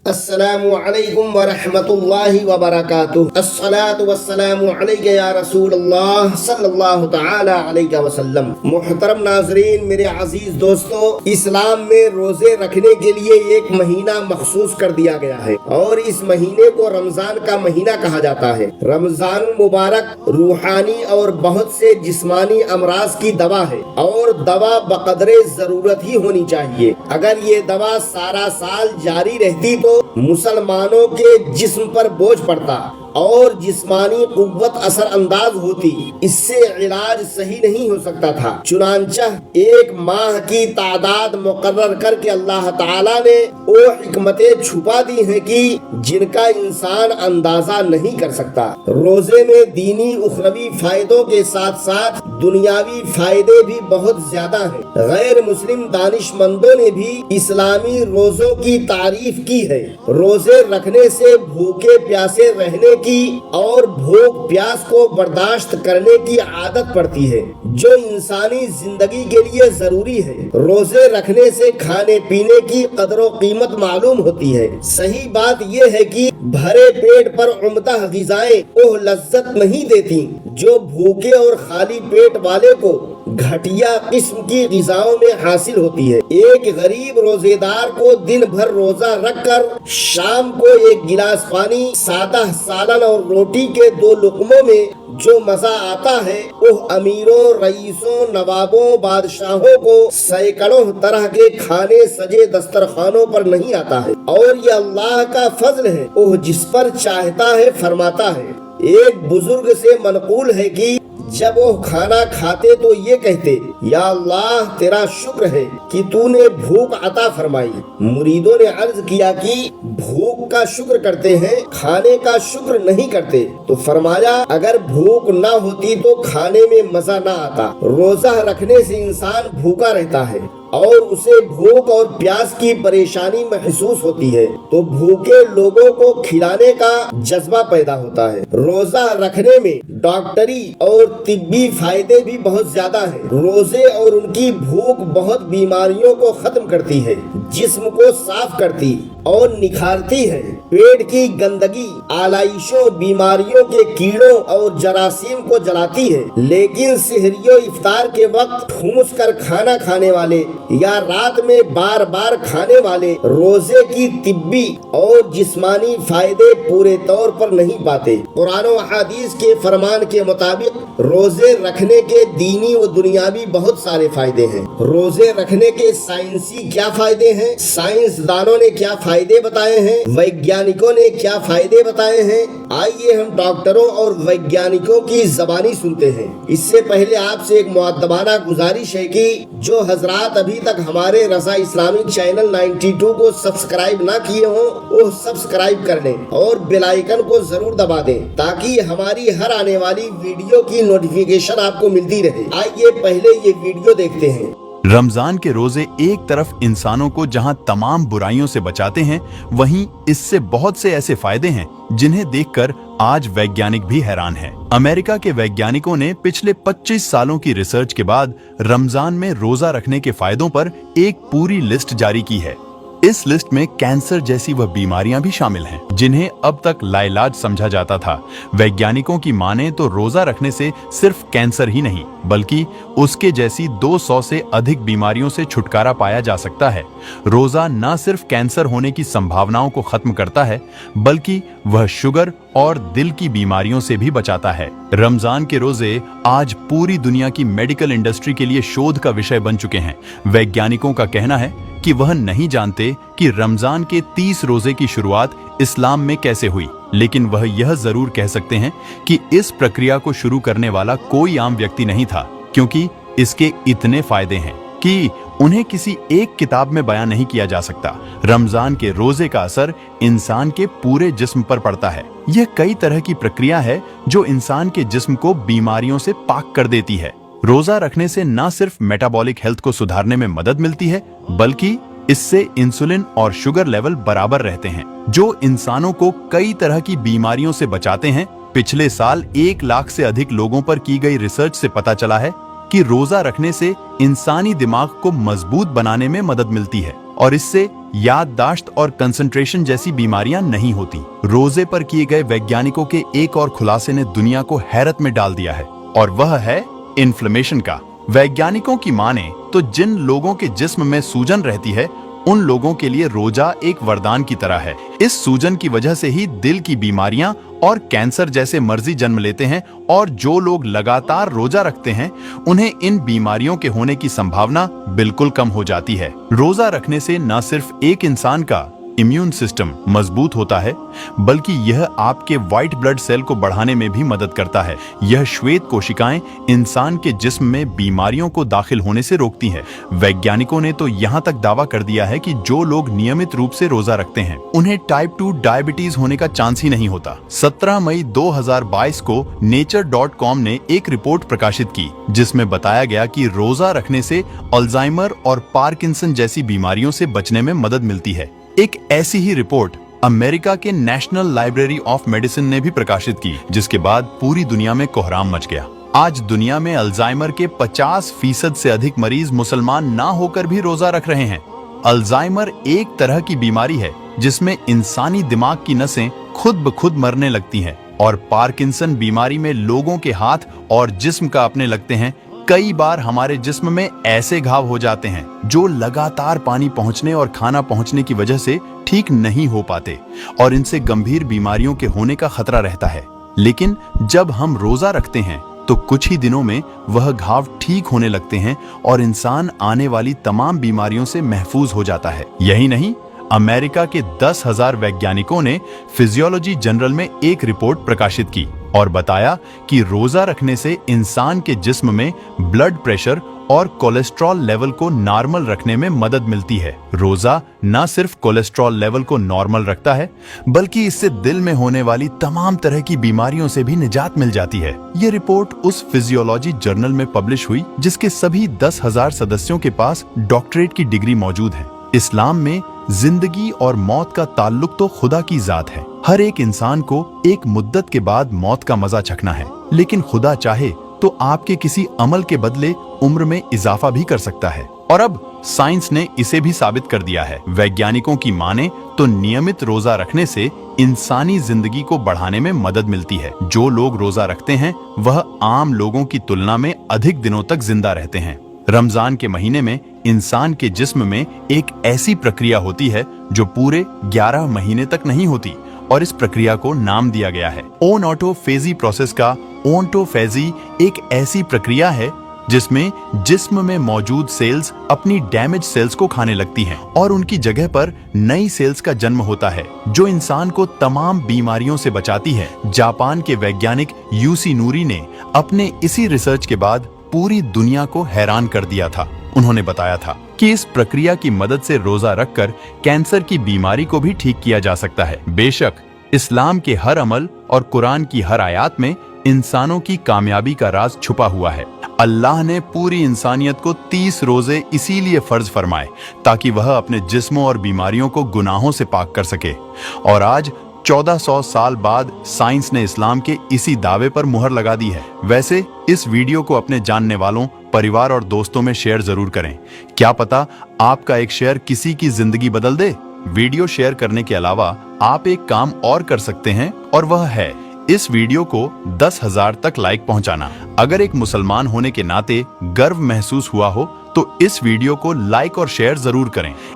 अस्सलामु अलैकुम व रहमतुल्लाहि व बरकातुहू। अस्सलातु वस्सलामु अलैका या रसूलल्लाह सल्लल्लाहु तआला अलैहि वसल्लम। मुहतरम नाज़रीन, मेरे अजीज दोस्तों, इस्लाम में रोजे रखने के लिए एक महीना मखसूस कर दिया गया है और इस महीने को रमजान का महीना कहा जाता है। रमजान मुबारक रूहानी और बहुत से जिस्मानी अमराज की दवा है और दवा बकदरे जरूरत ही होनी चाहिए। अगर ये दवा सारा साल जारी रहती तो मुसलमानों के जिस्म पर बोझ पड़ता और जिस्मानी कुव्वत असर अंदाज होती। इससे इलाज सही नहीं हो सकता था। चुनांचा एक माह की तादाद मुकर्रर करके अल्लाह ताला ने वो हिकमतें छुपा दी हैं कि जिनका इंसान अंदाजा नहीं कर सकता। रोजे में दीनी उखरवी फायदों के साथ साथ दुनियावी फायदे भी बहुत ज्यादा हैं। गैर मुस्लिम दानिशमंदों ने भी इस्लामी रोजों की तारीफ की है। रोजे रखने से भूखे प्यासे रहने की और भूख प्यास को बर्दाश्त करने की आदत पड़ती है जो इंसानी जिंदगी के लिए जरूरी है। रोजे रखने से खाने पीने की कदर कीमत मालूम होती है। सही बात यह है कि भरे पेट पर उम्दा ग़िज़ाएं वो लज्जत नहीं देती जो भूखे और खाली पेट वाले को घटिया किस्म की ग़िज़ाओं में हासिल होती है। एक गरीब रोजेदार को दिन भर रोजा रखकर शाम को एक गिलास पानी, सादा सालन और रोटी के 2 लुक़मों में जो मजा आता है वो अमीरों, रईसों, नवाबों, बादशाहों को सैकड़ों तरह के खाने सजे दस्तरखानों पर नहीं आता है। और ये अल्लाह का फजल है, वो जिस पर चाहता है फरमाता है। एक बुजुर्ग से मनकूल है कि जब वो खाना खाते तो ये कहते, या अल्लाह तेरा शुक्र है कि तूने भूख अता फरमाई। मुरीदों ने अर्ज किया कि भूख का शुक्र करते हैं, खाने का शुक्र नहीं करते। तो फरमाया अगर भूख ना होती तो खाने में मजा ना आता। रोजा रखने से इंसान भूखा रहता है और उसे भूख और प्यास की परेशानी महसूस होती है तो भूखे लोगों को खिलाने का जज्बा पैदा होता है। रोजा रखने में डॉक्टरी और तिब्बी फायदे भी बहुत ज्यादा है। रोजे और उनकी भूख बहुत बीमारियों को खत्म करती है, जिस्म को साफ करती और निखारती है। पेट की गंदगी, आलाइशों, बीमारियों के कीड़ों और जरासीम को जलाती है। लेकिन सहरियो इफ्तार के वक्त ठूंस कर खाना खाने वाले या रात में बार बार खाने वाले रोजे की तिब्बी और जिस्मानी फायदे पूरे तौर पर नहीं पाते। कुरान और हदीस के फरमान के मुताबिक रोजे रखने के दीनी व दुनियावी बहुत सारे फायदे हैं। रोजे रखने के साइंसी क्या फायदे हैं, साइंसदानों ने क्या फायदे बताए हैं, वैज्ञानिकों ने क्या फायदे बताए हैं, आइए हम डॉक्टरों और वैज्ञानिकों की जबानी सुनते हैं। इससे पहले आपसे एक मुअद्दबाना गुजारिश है कि जो हजरात अभी तक हमारे रज़ा इस्लामिक चैनल 92 को सब्सक्राइब ना किए हों वो सब्सक्राइब कर लें और बेल आइकन को जरूर दबा दें ताकि हमारी हर आने वाली वीडियो की नोटिफिकेशन आपको मिलती रहे। आइए पहले ये वीडियो देखते हैं। रमजान के रोजे एक तरफ इंसानों को जहां तमाम बुराइयों से बचाते हैं, वहीं इससे बहुत से ऐसे फायदे हैं जिन्हें देखकर आज वैज्ञानिक भी हैरान हैं। अमेरिका के वैज्ञानिकों ने पिछले 25 सालों की रिसर्च के बाद रमजान में रोजा रखने के फायदों पर एक पूरी लिस्ट जारी की है। इस लिस्ट में कैंसर जैसी वह बीमारियां भी शामिल हैं जिन्हें अब तक लाइलाज समझा जाता था। वैज्ञानिकों की माने तो रोजा रखने से सिर्फ कैंसर ही नहीं बल्कि उसके जैसी 200 से अधिक बीमारियों से छुटकारा पाया जा सकता है। रोजा न सिर्फ कैंसर होने की संभावनाओं को खत्म करता है बल्कि वह शुगर और दिल की बीमारियों से भी बचाता है। रमजान के रोजे आज पूरी दुनिया की मेडिकल इंडस्ट्री के लिए शोध का विषय बन चुके हैं। वैज्ञानिकों का कहना है कि वह नहीं जानते कि रमजान के 30 रोजे की शुरुआत इस्लाम में कैसे हुई, लेकिन वह यह जरूर कह सकते हैं कि इस प्रक्रिया को शुरू करने वाला कोई आम व्यक्ति नहीं था, क्योंकि इसके इतने फायदे हैं कि उन्हें किसी एक किताब में बयान नहीं किया जा सकता। रमजान के रोजे का असर इंसान के पूरे जिस्म पर पड़ता है। यह कई तरह की प्रक्रिया है जो इंसान के जिस्म को बीमारियों से पाक कर देती है। रोजा रखने से न सिर्फ मेटाबॉलिक हेल्थ को सुधारने में मदद मिलती है बल्कि इससे इंसुलिन और शुगर लेवल बराबर रहते हैं, जो इंसानों को कई तरह की बीमारियों से बचाते हैं। पिछले साल 1 लाख से अधिक लोगों पर की गई रिसर्च से पता चला है कि रोजा रखने से इंसानी दिमाग को मजबूत बनाने में मदद मिलती है। और इससे याददाश्त और कंसंट्रेशन जैसी बीमारियां नहीं होती। रोजे पर किए गए वैज्ञानिकों के एक और खुलासे ने दुनिया को हैरत में डाल दिया है और वह है इन्फ्लेमेशन का। वैज्ञानिकों की माने तो जिन लोगों के जिस्म में सूजन रहती है उन लोगों के लिए रोजा एक वरदान की तरह है। इस सूजन की वजह से ही दिल की बीमारियां और कैंसर जैसे मर्जी जन्म लेते हैं और जो लोग लगातार रोजा रखते हैं उन्हें इन बीमारियों के होने की संभावना बिल्कुल कम हो जाती है। रोजा रखने से न सिर्फ एक इंसान का इम्यून सिस्टम मजबूत होता है बल्कि यह आपके व्हाइट ब्लड सेल को बढ़ाने में भी मदद करता है। यह श्वेत कोशिकाएं इंसान के जिस्म में बीमारियों को दाखिल होने से रोकती हैं। वैज्ञानिकों ने तो यहाँ तक दावा कर दिया है कि जो लोग नियमित रूप से रोजा रखते हैं उन्हें टाइप 2 डायबिटीज होने का चांस ही नहीं होता। 17 मई 2022 को nature.com ने एक रिपोर्ट प्रकाशित की जिसमें बताया गया कि रोजा रखने से अल्जाइमर और पार्किंसन जैसी बीमारियों से बचने में मदद मिलती है। एक ऐसी ही रिपोर्ट अमेरिका के नेशनल लाइब्रेरी ऑफ मेडिसिन ने भी प्रकाशित की जिसके बाद पूरी दुनिया में कोहराम मच गया। आज दुनिया में अल्जाइमर के 50% से अधिक मरीज मुसलमान ना होकर भी रोजा रख रहे हैं। अल्जाइमर एक तरह की बीमारी है जिसमें इंसानी दिमाग की नसें खुद ब खुद मरने लगती हैं और पार्किंसन बीमारी में लोगों के हाथ और जिस्म कांपने लगते हैं। कई बार हमारे जिस्म में ऐसे घाव हो जाते हैं जो लगातार पानी पहुंचने और खाना पहुंचने की वजह से ठीक नहीं हो पाते और इनसे गंभीर बीमारियों के होने का खतरा रहता है। लेकिन जब हम रोजा रखते हैं तो कुछ ही दिनों में वह घाव ठीक होने लगते हैं और इंसान आने वाली तमाम बीमारियों से महफूज हो जाता है। यही नहीं, अमेरिका के 10,000 वैज्ञानिकों ने फिजियोलॉजी जर्नल में एक रिपोर्ट प्रकाशित की और बताया कि रोजा रखने से इंसान के जिस्म में ब्लड प्रेशर और कोलेस्ट्रॉल लेवल को नॉर्मल रखने में मदद मिलती है। रोजा न सिर्फ कोलेस्ट्रॉल लेवल को नॉर्मल रखता है बल्कि इससे दिल में होने वाली तमाम तरह की बीमारियों से भी निजात मिल जाती है। ये रिपोर्ट उस फिजियोलॉजी जर्नल में पब्लिश हुई जिसके सभी 10,000 सदस्यों के पास डॉक्टरेट की डिग्री मौजूद है। इस्लाम में जिंदगी और मौत का ताल्लुक तो खुदा की जात है। हर एक इंसान को एक मुद्दत के बाद मौत का मजा चखना है, लेकिन खुदा चाहे तो आपके किसी अमल के बदले उम्र में इजाफा भी कर सकता है और अब साइंस ने इसे भी साबित कर दिया है। वैज्ञानिकों की माने तो नियमित रोजा रखने से इंसानी जिंदगी को बढ़ाने में मदद मिलती है। जो लोग रोजा रखते हैं वह आम लोगों की तुलना में अधिक दिनों तक जिंदा रहते हैं। रमजान के महीने में इंसान के जिस्म में एक ऐसी प्रक्रिया होती है जो पूरे 11 महीने तक नहीं होती और इस प्रक्रिया को नाम दिया गया है ओनटोफेजी प्रोसेस का। ओनटोफेजी एक ऐसी प्रक्रिया है जिसमें जिस्म में मौजूद सेल्स अपनी डैमेज सेल्स को खाने लगती हैं और उनकी जगह पर नई सेल्स का जन्म होता है जो इंसान को तमाम बीमारियों से बचाती है। जापान के वैज्ञानिक यूसी नूरी ने अपने इसी रिसर्च के बाद पूरी दुनिया को हैरान कर दिया था। उन्होंने बताया था कि इस प्रक्रिया की मदद से रोजा रखकर कैंसर की बीमारी को भी ठीक किया जा सकता है। बेशक इस्लाम के हर अमल और कुरान की हर आयत में इंसानों की कामयाबी का राज छुपा हुआ है। अल्लाह ने पूरी इंसानियत को 30 रोजे इसीलिए फर्ज फरमाए ताकि वह अपने जिस्मों और बीमारियों को गुनाहों से पाक कर सके। और आज 1400 साल बाद साइंस ने इस्लाम के इसी दावे पर मुहर लगा दी है। वैसे इस वीडियो को अपने जानने वालों, परिवार और दोस्तों में शेयर जरूर करें। क्या पता आपका एक शेयर किसी की जिंदगी बदल दे। वीडियो शेयर करने के अलावा आप एक काम और कर सकते हैं और वह है इस वीडियो को 10,000 तक लाइक पहुंचाना। अगर एक मुसलमान होने के नाते गर्व महसूस हुआ हो तो इस वीडियो को लाइक और शेयर जरूर करें।